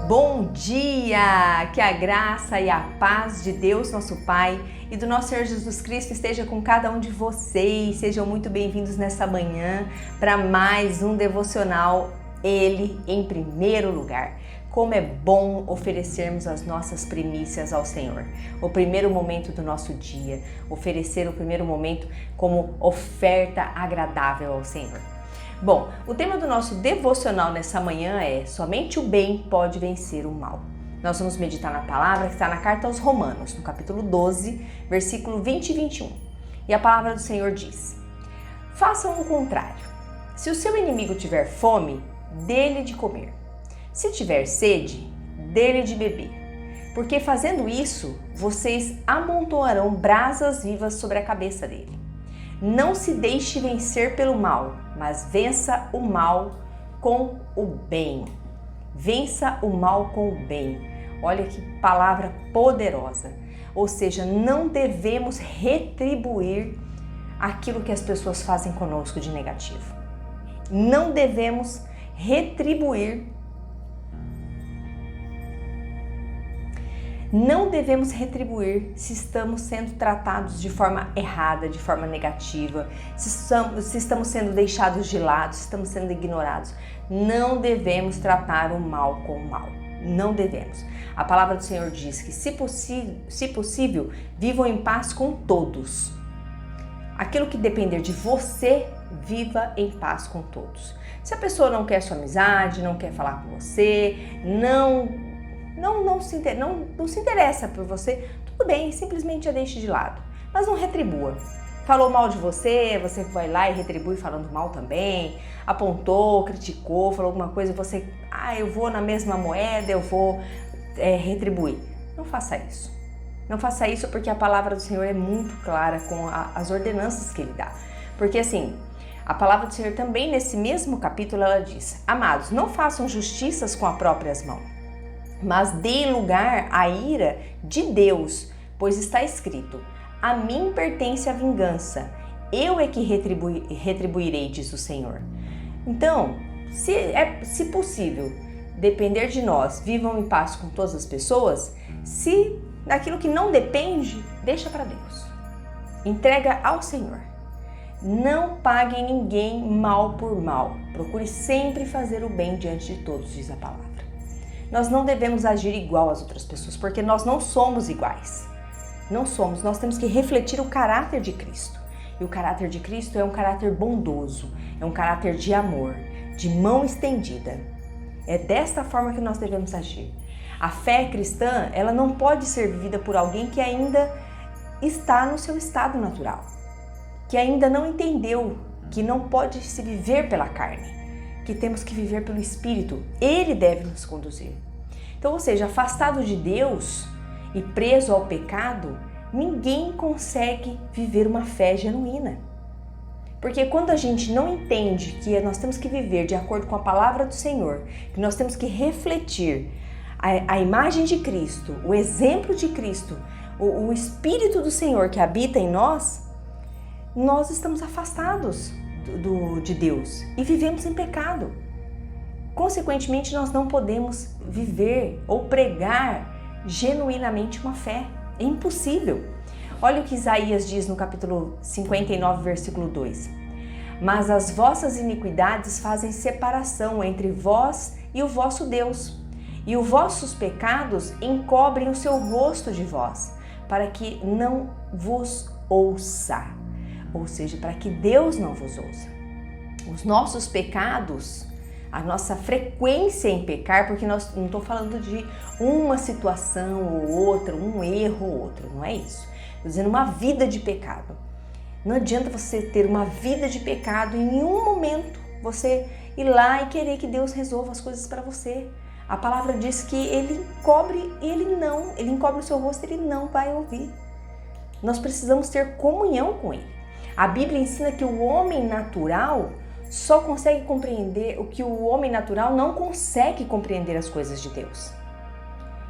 Bom dia! Que a graça e a paz de Deus, nosso Pai, e do nosso Senhor Jesus Cristo esteja com cada um de vocês. Sejam muito bem-vindos nessa manhã para mais um devocional, Ele em primeiro lugar. Como é bom oferecermos as nossas primícias ao Senhor. O primeiro momento do nosso dia, oferecer o primeiro momento como oferta agradável ao Senhor. Bom, o tema do nosso devocional nessa manhã é: somente o bem pode vencer o mal. Nós vamos meditar na palavra que está na carta aos Romanos, no capítulo 12, versículo 20 e 21. E a palavra do Senhor diz: façam o contrário. Se o seu inimigo tiver fome, dê-lhe de comer. Se tiver sede, dê-lhe de beber. Porque fazendo isso, vocês amontoarão brasas vivas sobre a cabeça dele. Não se deixe vencer pelo mal, mas vença o mal com o bem. Vença o mal com o bem. Olha que palavra poderosa. Ou seja, não devemos retribuir aquilo que as pessoas fazem conosco de negativo. Não devemos retribuir. Não devemos retribuir se estamos sendo tratados de forma errada, de forma negativa, se estamos sendo deixados de lado, se estamos sendo ignorados. Não devemos tratar o mal com o mal. Não devemos. A palavra do Senhor diz que, se possível, vivam em paz com todos. Aquilo que depender de você, viva em paz com todos. Se a pessoa não quer sua amizade, não quer falar com você, não se interessa por você, tudo bem, simplesmente a deixe de lado. Mas não retribua. Falou mal de você, você vai lá e retribui falando mal também, apontou, criticou, falou alguma coisa e você, eu vou na mesma moeda, eu vou retribuir. Não faça isso. Não faça isso, porque a palavra do Senhor é muito clara com as ordenanças que Ele dá. Porque assim, a palavra do Senhor também nesse mesmo capítulo ela diz: amados, não façam justiças com as próprias mãos, mas deem lugar à ira de Deus, pois está escrito: a mim pertence a vingança, eu é que retribuirei, diz o Senhor. Então, se possível, depender de nós, vivam em paz com todas as pessoas. Se daquilo que não depende, deixa para Deus. Entrega ao Senhor. Não pague ninguém mal por mal. Procure sempre fazer o bem diante de todos, diz a palavra. Nós não devemos agir igual às outras pessoas, porque nós não somos iguais. Não somos, nós temos que refletir o caráter de Cristo. E o caráter de Cristo é um caráter bondoso, é um caráter de amor, de mão estendida. É desta forma que nós devemos agir. A fé cristã, ela não pode ser vivida por alguém que ainda está no seu estado natural, que ainda não entendeu que não pode se viver pela carne, que temos que viver pelo Espírito. Ele deve nos conduzir. Então, ou seja, afastado de Deus e preso ao pecado, ninguém consegue viver uma fé genuína. Porque quando a gente não entende que nós temos que viver de acordo com a palavra do Senhor, que nós temos que refletir a imagem de Cristo, o exemplo de Cristo, o Espírito do Senhor que habita em nós, nós estamos afastados de Deus e vivemos em pecado. Consequentemente, nós não podemos viver ou pregar genuinamente uma fé. É impossível. Olha o que Isaías diz no capítulo 59, versículo 2. Mas as vossas iniquidades fazem separação entre vós e o vosso Deus, e os vossos pecados encobrem o seu rosto de vós, para que não vos ouça. Ou seja, para que Deus não vos ouça. Os nossos pecados, a nossa frequência em pecar, porque nós não estou falando de uma situação ou outra, um erro ou outro, não é isso. Estou dizendo uma vida de pecado. Não adianta você ter uma vida de pecado e em nenhum momento você ir lá e querer que Deus resolva as coisas para você. A palavra diz que Ele encobre o seu rosto, Ele não vai ouvir. Nós precisamos ter comunhão com Ele. A Bíblia ensina que o homem natural só consegue compreender o que o homem natural não consegue compreender as coisas de Deus.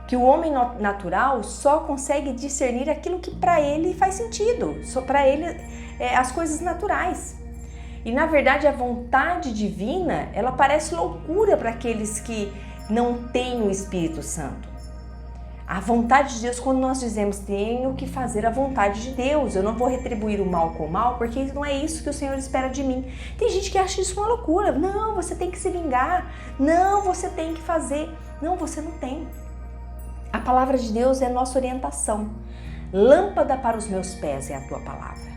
Que o homem natural só consegue discernir aquilo que para ele faz sentido, só para ele as coisas naturais. E na verdade a vontade divina, ela parece loucura para aqueles que não tem o Espírito Santo. A vontade de Deus, quando nós dizemos tenho que fazer a vontade de Deus, eu não vou retribuir o mal com o mal, porque não é isso que o Senhor espera de mim. Tem gente que acha isso uma loucura. Não, você tem que se vingar. Não, você tem que fazer. Não, você não tem. A palavra de Deus é nossa orientação. Lâmpada para os meus pés é a tua palavra.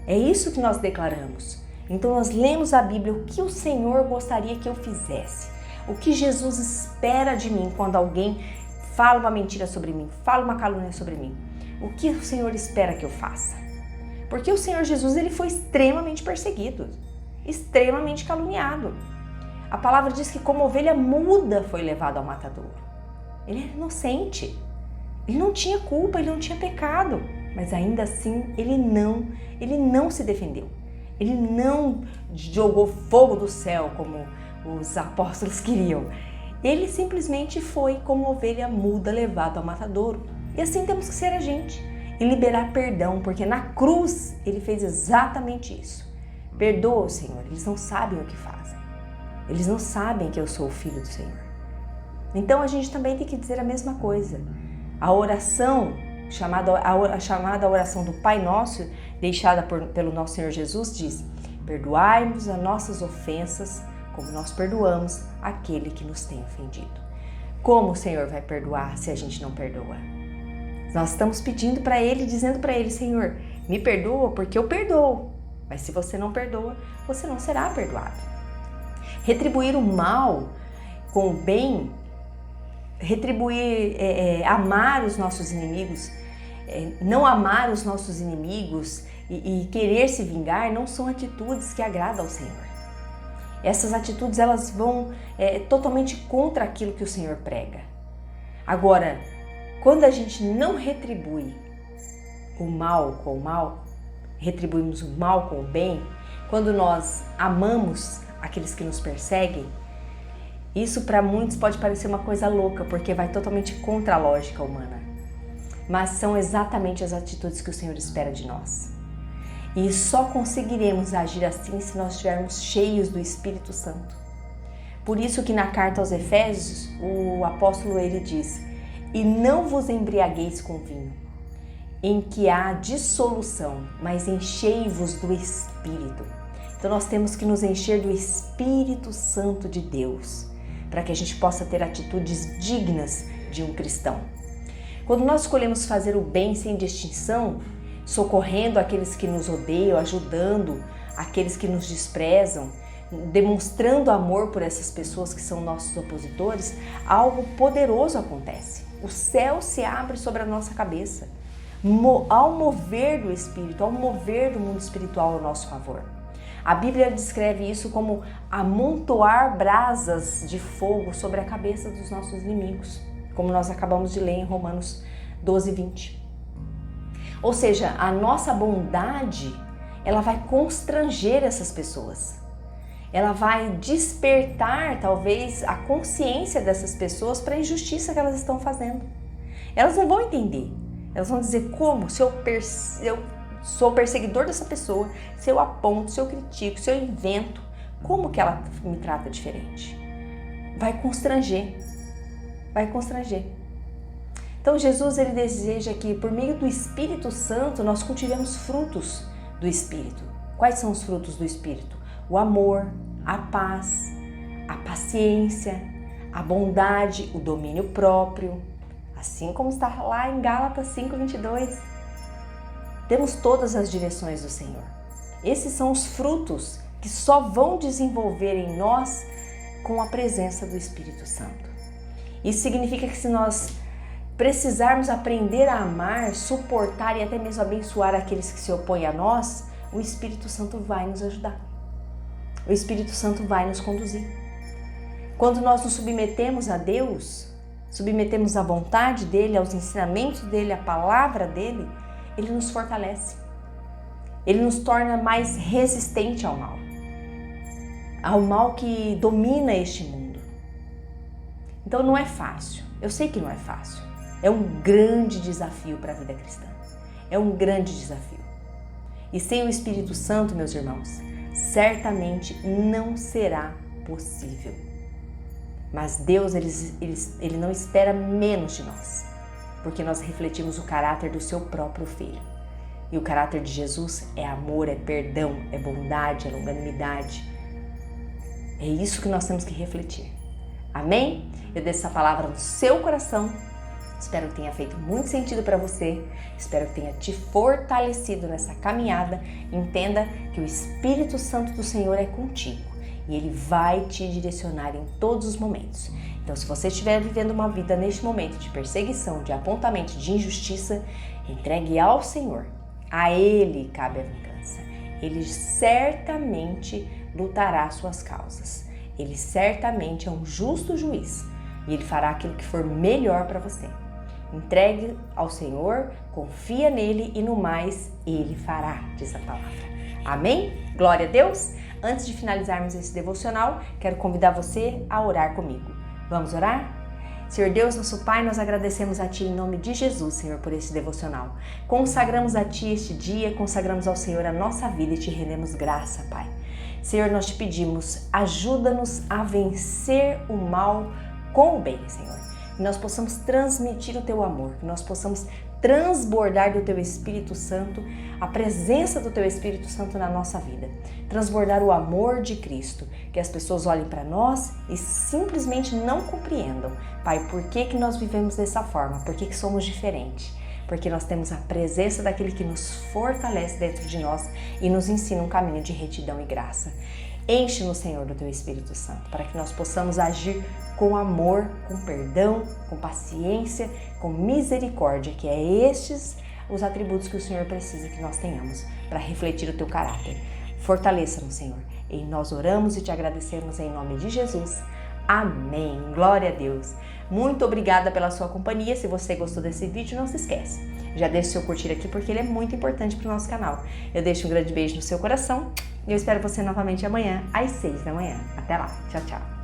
É isso que nós declaramos. Então nós lemos a Bíblia, o que o Senhor gostaria que eu fizesse. O que Jesus espera de mim quando alguém fala uma mentira sobre mim, fala uma calúnia sobre mim. O que o Senhor espera que eu faça? Porque o Senhor Jesus, ele foi extremamente perseguido, extremamente caluniado. A palavra diz que como ovelha muda foi levado ao matadouro. Ele era inocente, ele não tinha culpa, ele não tinha pecado, mas ainda assim ele não se defendeu. Ele não jogou fogo do céu como os apóstolos queriam. Ele simplesmente foi como ovelha muda levado ao matadouro. E assim temos que ser a gente e liberar perdão, porque na cruz ele fez exatamente isso. Perdoa, Senhor, eles não sabem o que fazem. Eles não sabem que eu sou o Filho do Senhor. Então a gente também tem que dizer a mesma coisa. A oração, a chamada oração do Pai Nosso, deixada pelo nosso Senhor Jesus, diz: perdoai-nos as nossas ofensas, como nós perdoamos aquele que nos tem ofendido. Como o Senhor vai perdoar se a gente não perdoa? Nós estamos pedindo para Ele, dizendo para Ele: Senhor, me perdoa porque eu perdoo. Mas se você não perdoa, você não será perdoado. Retribuir o mal com o bem, amar os nossos inimigos, não amar os nossos inimigos e querer se vingar, não são atitudes que agradam ao Senhor. Essas atitudes, elas vão totalmente contra aquilo que o Senhor prega. Agora, quando a gente não retribui o mal com o mal, retribuímos o mal com o bem, quando nós amamos aqueles que nos perseguem, isso para muitos pode parecer uma coisa louca, porque vai totalmente contra a lógica humana. Mas são exatamente as atitudes que o Senhor espera de nós. E só conseguiremos agir assim se nós estivermos cheios do Espírito Santo. Por isso que na carta aos Efésios, o apóstolo ele diz: e não vos embriagueis com vinho, em que há dissolução, mas enchei-vos do Espírito. Então nós temos que nos encher do Espírito Santo de Deus, para que a gente possa ter atitudes dignas de um cristão. Quando nós escolhemos fazer o bem sem distinção, socorrendo aqueles que nos odeiam, ajudando aqueles que nos desprezam, demonstrando amor por essas pessoas que são nossos opositores, algo poderoso acontece. O céu se abre sobre a nossa cabeça, ao mover do Espírito, ao mover do mundo espiritual ao nosso favor. A Bíblia descreve isso como amontoar brasas de fogo sobre a cabeça dos nossos inimigos, como nós acabamos de ler em Romanos 12, 20. Ou seja, a nossa bondade, ela vai constranger essas pessoas. Ela vai despertar, talvez, a consciência dessas pessoas para a injustiça que elas estão fazendo. Elas não vão entender. Elas vão dizer: como? Se eu sou perseguidor dessa pessoa, se eu aponto, se eu critico, se eu invento, como que ela me trata diferente? Vai constranger. Vai constranger. Então Jesus ele deseja que por meio do Espírito Santo nós cultivemos frutos do Espírito. Quais são os frutos do Espírito? O amor, a paz, a paciência, a bondade, o domínio próprio, assim como está lá em Gálatas 5:22. Temos todas as direções do Senhor. Esses são os frutos que só vão desenvolver em nós com a presença do Espírito Santo. Isso significa que se nós precisarmos aprender a amar, suportar e até mesmo abençoar aqueles que se opõem a nós, o Espírito Santo vai nos ajudar. O Espírito Santo vai nos conduzir. Quando nós nos submetemos a Deus, submetemos à vontade dEle, aos ensinamentos dEle, à palavra dEle, Ele nos fortalece. Ele nos torna mais resistente ao mal que domina este mundo. Então não é fácil, eu sei que não é fácil. É um grande desafio para a vida cristã. É um grande desafio. E sem o Espírito Santo, meus irmãos, certamente não será possível. Mas Deus, ele não espera menos de nós, porque nós refletimos o caráter do seu próprio Filho. E o caráter de Jesus é amor, é perdão, é bondade, é longanimidade. É isso que nós temos que refletir. Amém? Eu deixo essa palavra no seu coração. Espero que tenha feito muito sentido para você. Espero que tenha te fortalecido nessa caminhada. Entenda que o Espírito Santo do Senhor é contigo e Ele vai te direcionar em todos os momentos. Então, se você estiver vivendo uma vida neste momento de perseguição, de apontamento, de injustiça, entregue ao Senhor. A Ele cabe a vingança. Ele certamente lutará suas causas. Ele certamente é um justo juiz e Ele fará aquilo que for melhor para você. Entregue ao Senhor, confia nele e no mais Ele fará, diz a palavra. Amém? Glória a Deus! Antes de finalizarmos esse devocional, quero convidar você a orar comigo. Vamos orar? Senhor Deus, nosso Pai, nós agradecemos a Ti em nome de Jesus, Senhor, por esse devocional. Consagramos a Ti este dia, consagramos ao Senhor a nossa vida e Te rendemos graça, Pai. Senhor, nós Te pedimos, ajuda-nos a vencer o mal com o bem, Senhor. Que nós possamos transmitir o Teu amor, que nós possamos transbordar do Teu Espírito Santo, a presença do Teu Espírito Santo na nossa vida. Transbordar o amor de Cristo, que as pessoas olhem para nós e simplesmente não compreendam. Pai, por que nós vivemos dessa forma? Por que somos diferentes? Porque nós temos a presença daquele que nos fortalece dentro de nós e nos ensina um caminho de retidão e graça. Enche-nos, Senhor, do Teu Espírito Santo, para que nós possamos agir com amor, com perdão, com paciência, com misericórdia, que é estes os atributos que o Senhor precisa que nós tenhamos para refletir o Teu caráter. Fortaleça-nos, Senhor. E nós oramos e Te agradecemos em nome de Jesus. Amém. Glória a Deus. Muito obrigada pela sua companhia. Se você gostou desse vídeo, não se esquece. Já deixe seu curtir aqui porque ele é muito importante para o nosso canal. Eu deixo um grande beijo no seu coração e eu espero você novamente amanhã às 6 da manhã. Até lá. Tchau, tchau.